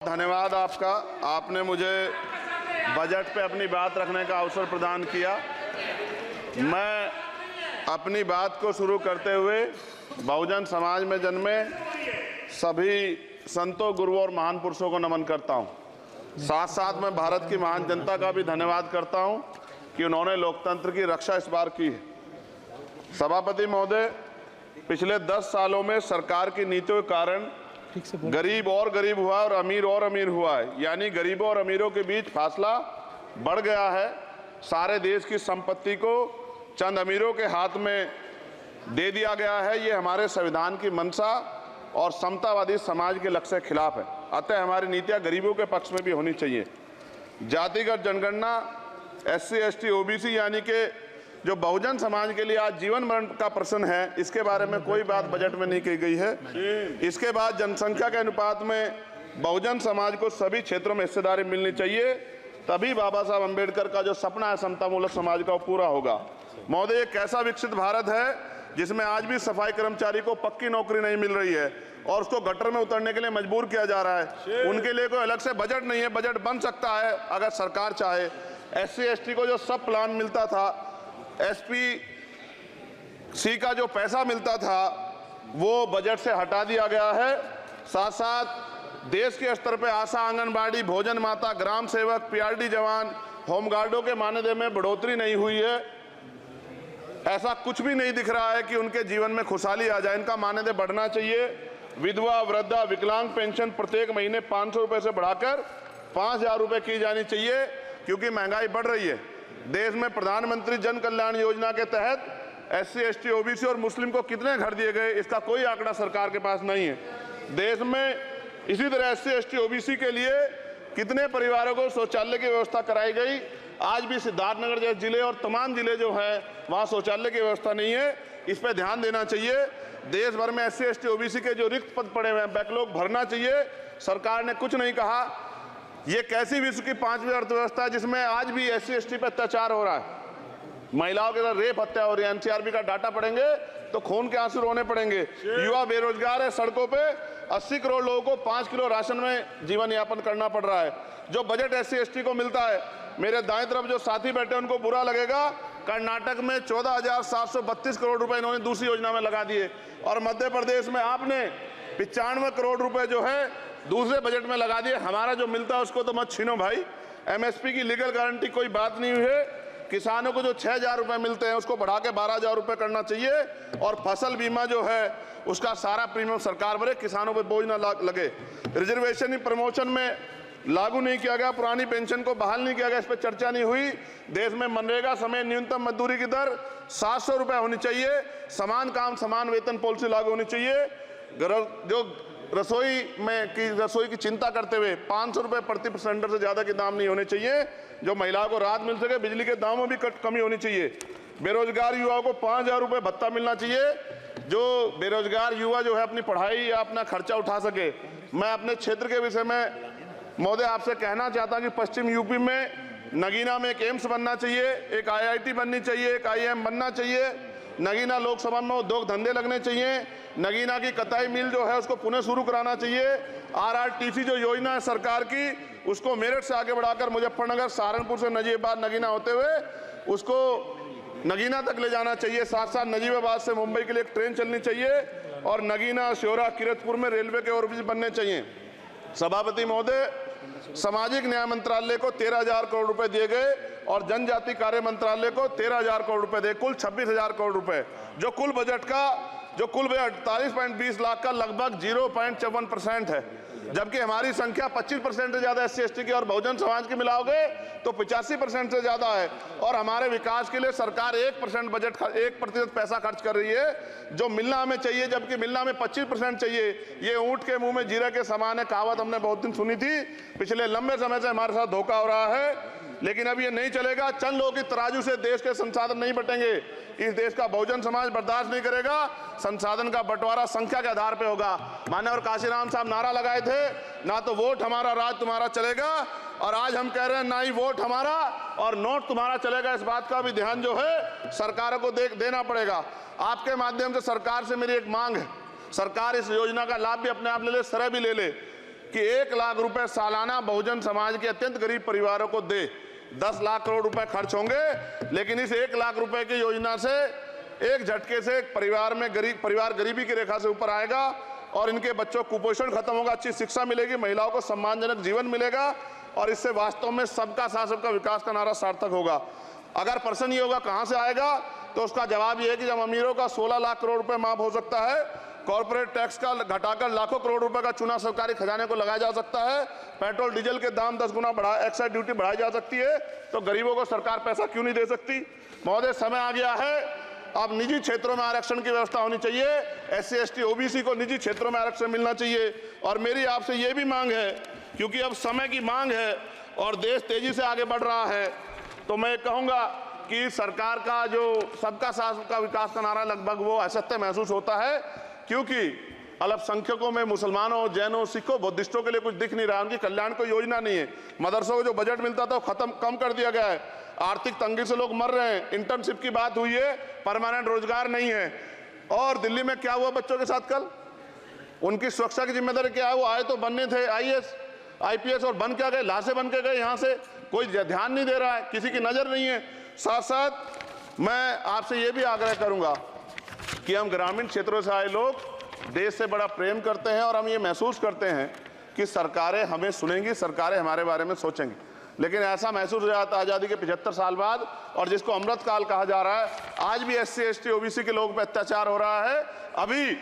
धन्यवाद आपका। आपने मुझे बजट पे अपनी बात रखने का अवसर प्रदान किया। मैं अपनी बात को शुरू करते हुए बहुजन समाज में जन्मे सभी संतों, गुरुओं और महान पुरुषों को नमन करता हूं। साथ साथ मैं भारत की महान जनता का भी धन्यवाद करता हूं कि उन्होंने लोकतंत्र की रक्षा इस बार की है। सभापति महोदय, पिछले 10 सालों में सरकार की नीतियों के कारण गरीब और गरीब हुआ और अमीर हुआ है, यानी गरीबों और अमीरों के बीच फासला बढ़ गया है। सारे देश की संपत्ति को चंद अमीरों के हाथ में दे दिया गया है। ये हमारे संविधान की मंशा और समतावादी समाज के लक्ष्य के खिलाफ है। अतः हमारी नीतियां गरीबों के पक्ष में भी होनी चाहिए। जातिगत जनगणना, SC, ST, OBC यानी कि जो बहुजन समाज के लिए आज जीवन मरण का प्रश्न है, इसके बारे में कोई बात बजट में नहीं की गई है। इसके बाद जनसंख्या के अनुपात में बहुजन समाज को सभी क्षेत्रों में हिस्सेदारी मिलनी चाहिए, तभी बाबा साहब अम्बेडकर का जो सपना है समतामूलक समाज का, वो पूरा होगा। महोदय, एक ऐसा विकसित भारत है जिसमें आज भी सफाई कर्मचारी को पक्की नौकरी नहीं मिल रही है और उसको गटर में उतरने के लिए मजबूर किया जा रहा है। उनके लिए कोई अलग से बजट नहीं है। बजट बन सकता है अगर सरकार चाहे। SC, ST को जो सब प्लान मिलता था, SPC का जो पैसा मिलता था, वो बजट से हटा दिया गया है। साथ साथ देश के स्तर पे आशा, आंगनबाड़ी, भोजन माता, ग्राम सेवक, PRD जवान, होमगार्डों के मानदेय में बढ़ोतरी नहीं हुई है। ऐसा कुछ भी नहीं दिख रहा है कि उनके जीवन में खुशहाली आ जाए। इनका मानदेय बढ़ना चाहिए। विधवा, वृद्धा, विकलांग पेंशन प्रत्येक महीने 500 रुपए से बढ़ाकर 5000 रुपए की जानी चाहिए, क्योंकि महंगाई बढ़ रही है। देश में प्रधानमंत्री जन कल्याण योजना के तहत SC, ST, OBC और मुस्लिम को कितने घर दिए गए, इसका कोई आंकड़ा सरकार के पास नहीं है। देश में इसी तरह SC, ST, OBC के लिए कितने परिवारों को शौचालय की व्यवस्था कराई गई। आज भी सिद्धार्थनगर जैसे जिले और तमाम जिले जो है, वहाँ शौचालय की व्यवस्था नहीं है। इस पर ध्यान देना चाहिए। देश भर में SC, ST, OBC के जो रिक्त पद पड़े हुए हैं, बैकलॉग भरना चाहिए। सरकार ने कुछ नहीं कहा। ये कैसी विश्व की 5वीं अर्थव्यवस्था है जिसमें आज भी SC, ST पे अत्याचार हो रहा है, महिलाओं के साथ रेप हत्या हो रही है। NCRB का डाटा पढ़ेंगे तो खून के आंसू रोने पड़ेंगे। युवा बेरोजगार है, सड़कों पे 80 करोड़ लोगों को 5 किलो राशन में जीवन यापन करना पड़ रहा है। जो बजट SC, ST को मिलता है, मेरे दाएं तरफ जो साथी बैठे उनको बुरा लगेगा, कर्नाटक में 14,732 करोड़ रुपए इन्होंने दूसरी योजना में लगा दिए और मध्य प्रदेश में आपने 95 करोड़ रुपए जो है दूसरे बजट में लगा दिए। हमारा जो मिलता है उसको तो मत छीनो भाई। MSP की लीगल गारंटी कोई बात नहीं हुई है। किसानों को जो 6,000 रुपए मिलते हैं उसको बढ़ा के 12,000 रुपए करना चाहिए और फसल बीमा जो है उसका सारा प्रीमियम सरकार भरे, किसानों पर बोझ ना लगे। रिजर्वेशन प्रमोशन में लागू नहीं किया गया, पुरानी पेंशन को बहाल नहीं किया गया, इस पर चर्चा नहीं हुई। देश में मनरेगा समेत न्यूनतम मजदूरी की दर 700 रुपए होनी चाहिए। समान काम समान वेतन पॉलिसी लागू होनी चाहिए। जो रसोई की चिंता करते हुए 500 रुपए प्रति सिलेंडर से ज्यादा के दाम नहीं होने चाहिए, जो महिलाओं को राहत मिल सके। बिजली के दामों में भी कमी होनी चाहिए। बेरोजगार युवाओं को 5,000 रुपए भत्ता मिलना चाहिए, जो बेरोजगार युवा जो है अपनी पढ़ाई या अपना खर्चा उठा सके। मैं अपने क्षेत्र के विषय में महोदय आपसे कहना चाहता हूं कि पश्चिम यूपी में नगीना में एक एम्स बनना चाहिए, एक IIT बननी चाहिए, एक IIM बनना चाहिए। नगीना लोकसभा में उद्योग धंधे लगने चाहिए। नगीना की कताई मिल जो है उसको पुनः शुरू कराना चाहिए। RRTC जो योजना है सरकार की, उसको मेरठ से आगे बढ़ाकर मुजफ्फरनगर, सहारनपुर से नजीबाबाद नगीना होते हुए उसको नगीना तक ले जाना चाहिए। साथ साथ नजीबाबाद से मुंबई के लिए एक ट्रेन चलनी चाहिए और नगीना, श्योरा, किरतपुर में रेलवे के ओवरब्रिज बनने चाहिए। सभापति महोदय, सामाजिक न्याय मंत्रालय को 13,000 करोड़ रुपए दिए गए और जनजाति कार्य मंत्रालय को 13,000 करोड़ रुपए दिए, कुल 26,000 करोड़ रुपए, जो कुल बजट 48.20 लाख का लगभग 0.54% है। जबकि हमारी संख्या 25% से ज्यादा SC, ST की और बहुजन समाज की मिलाओगे तो 85% से ज्यादा है। और हमारे विकास के लिए सरकार 1% बजट 1% पैसा खर्च कर रही है, जो मिलना हमें चाहिए, जबकि मिलना हमें 25% चाहिए। ये ऊंट के मुंह में जीरा के समान है, कहावत हमने बहुत दिन सुनी थी। पिछले लंबे समय से हमारे साथ धोखा हो रहा है, लेकिन अब ये नहीं चलेगा। चंद लोगों की तराजू से देश के संसाधन नहीं बटेंगे। इस देश का बहुजन समाज बर्दाश्त नहीं करेगा। संसाधन का बंटवारा संख्या के आधार पे होगा। माननीय काशीराम साहब नारा लगाए थे, ना तो वोट हमारा राज तुम्हारा चलेगा, और आज हम कह रहे हैं ना ही वोट हमारा और नोट तुम्हारा चलेगा। इस बात का भी ध्यान जो है सरकारों को देना पड़ेगा। आपके माध्यम से सरकार से मेरी एक मांग है, सरकार इस योजना का लाभ भी अपने आप ले ले, सरह भी ले ले। कि 1 लाख रुपए सालाना बहुजन समाज के अत्यंत गरीब परिवारों को दे। 10 लाख करोड़ रुपए खर्च होंगे, लेकिन इस 1 लाख रुपए की योजना से एक झटके से परिवार गरीबी की रेखा से ऊपर आएगा और इनके बच्चों को कुपोषण खत्म होगा, अच्छी शिक्षा मिलेगी, महिलाओं को सम्मानजनक जीवन मिलेगा और इससे वास्तव में सबका साथ सबका विकास का नारा सार्थक होगा। अगर प्रश्न ये होगा कहां से आएगा, तो उसका जवाब ये है कि जब अमीरों का 16 लाख करोड़ रुपए माफ हो सकता है, कॉर्पोरेट टैक्स का घटाकर लाखों करोड़ रुपए का चूना सरकारी खजाने को लगाया जा सकता है, पेट्रोल डीजल के दाम 10 गुना एक्साइज ड्यूटी बढ़ाई जा सकती है, तो गरीबों को सरकार पैसा क्यों नहीं दे सकती। महोदय, समय आ गया है, अब निजी क्षेत्रों में आरक्षण की व्यवस्था होनी चाहिए। SC ST OBC को निजी क्षेत्रों में आरक्षण मिलना चाहिए। और मेरी आपसे ये भी मांग है, क्योंकि अब समय की मांग है और देश तेजी से आगे बढ़ रहा है, तो मैं कहूंगा कि सरकार का जो सबका साथ सबका विकास का नारा लगभग वो असत्य महसूस होता है, क्योंकि अल्पसंख्यकों में मुसलमानों, जैनों, सिखों, बुद्धिस्टों के लिए कुछ दिख नहीं रहा, उनकी कल्याण कोई योजना नहीं है। मदरसों को जो बजट मिलता था वो कम कर दिया गया है। आर्थिक तंगी से लोग मर रहे हैं। इंटर्नशिप की बात हुई है, परमानेंट रोजगार नहीं है। और दिल्ली में क्या हुआ बच्चों के साथ कल, उनकी सुरक्षा की जिम्मेदारी क्या है? वो आए तो बनने थे IAS IPS और बन क्या गए, लाशें बन के गए। यहाँ से कोई ध्यान नहीं दे रहा है, किसी की नजर नहीं है। साथ साथ मैं आपसे ये भी आग्रह करूंगा कि हम ग्रामीण क्षेत्रों से आए लोग देश से बड़ा प्रेम करते हैं और हम ये महसूस करते हैं कि सरकारें हमें सुनेंगी, सरकारें हमारे बारे में सोचेंगी। लेकिन ऐसा महसूस हो जाता है आज़ादी के 75 साल बाद, और जिसको अमृत काल कहा जा रहा है, आज भी SC ST OBC के लोगों पर अत्याचार हो रहा है। अभी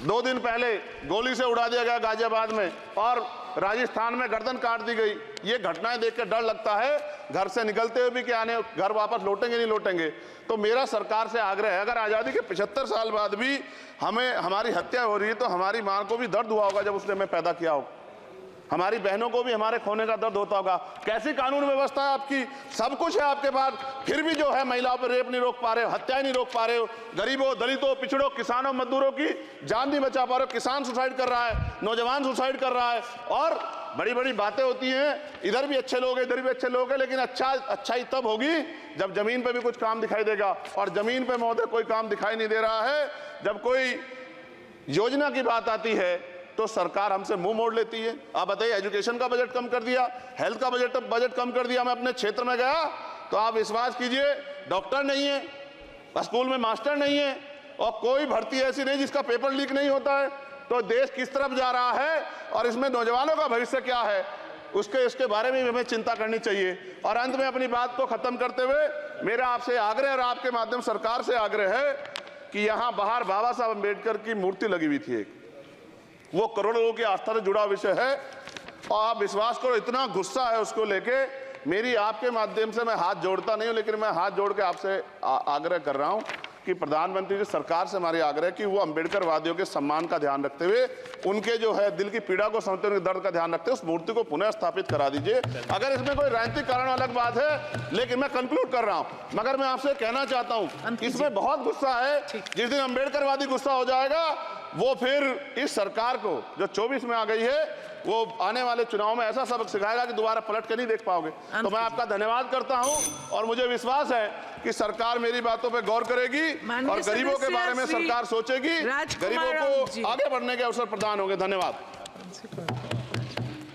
2 दिन पहले गोली से उड़ा दिया गया गाजियाबाद में और राजस्थान में गर्दन काट दी गई। ये घटनाएं देख के डर लगता है, घर से निकलते हुए भी कि आने घर वापस लौटेंगे नहीं लौटेंगे। तो मेरा सरकार से आग्रह है, अगर आज़ादी के 75 साल बाद भी हमारी हत्या हो रही है, तो हमारी मां को भी दर्द हुआ होगा जब उसने हमें पैदा किया हो, हमारी बहनों को भी हमारे खोने का दर्द होता होगा। कैसी कानून व्यवस्था है आपकी, सब कुछ है आपके पास, फिर भी जो है महिलाओं पर रेप नहीं रोक पा रहे हो, हत्याएं नहीं रोक पा रहे हो, गरीबों, दलितों, पिछड़ों, किसानों, मजदूरों की जान नहीं बचा पा रहे हो। किसान सुसाइड कर रहा है, नौजवान सुसाइड कर रहा है, और बड़ी बड़ी बातें होती हैं, इधर भी अच्छे लोग हैं, इधर भी अच्छे लोग हैं, लेकिन अच्छाई तब होगी जब जमीन पे भी कुछ काम दिखाई देगा। और जमीन पे महोदय कोई काम दिखाई नहीं दे रहा है। जब कोई योजना की बात आती है तो सरकार हमसे मुंह मोड़ लेती है। आप बताइए, एजुकेशन का बजट कम कर दिया, हेल्थ का बजट कम कर दिया। मैं अपने क्षेत्र में गया तो आप विश्वास कीजिए, डॉक्टर नहीं है, स्कूल में मास्टर नहीं है, और कोई भर्ती ऐसी नहीं जिसका पेपर लीक नहीं होता है। तो देश किस तरफ जा रहा है और इसमें नौजवानों का भविष्य क्या है, इसके बारे में हमें चिंता करनी चाहिए। और अंत में अपनी बात को खत्म करते हुए मेरा आपसे आग्रह और आपके माध्यम सरकार से आग्रह है कि यहाँ बाहर बाबा साहब अम्बेडकर की मूर्ति लगी हुई थी एक, वो करोड़ों लोगों की आस्था से जुड़ा विषय है, और आप विश्वास करो इतना गुस्सा है उसको लेके। मेरी आपके माध्यम से मैं हाथ जोड़ता नहीं हूं, लेकिन मैं हाथ जोड़ के आपसे आग्रह कर रहा हूं कि प्रधानमंत्री जी, सरकार से हमारी आग्रह कि वो अम्बेडकरवादियों के सम्मान का ध्यान रखते हुए, उनके जो है दिल की पीड़ा को समझते हुए, दर्द का ध्यान रखते हुए उस मूर्ति को पुनः स्थापित करा दीजिए। अगर इसमें कोई राजनीतिक कारण अलग बात है, लेकिन मैं कंक्लूड कर रहा हूं। मगर मैं आपसे कहना चाहता हूं, इसमें बहुत गुस्सा है। जिस दिन अम्बेडकरवादी गुस्सा हो जाएगा, वो फिर इस सरकार को जो 24 में आ गई है, वो आने वाले चुनाव में ऐसा सबक सिखाएगा कि दोबारा पलट के नहीं देख पाओगे। तो मैं आपका धन्यवाद करता हूं और मुझे विश्वास है कि सरकार मेरी बातों पे गौर करेगी और गरीबों के बारे में सरकार सोचेगी, गरीबों को आगे बढ़ने के अवसर प्रदान होंगे। धन्यवाद।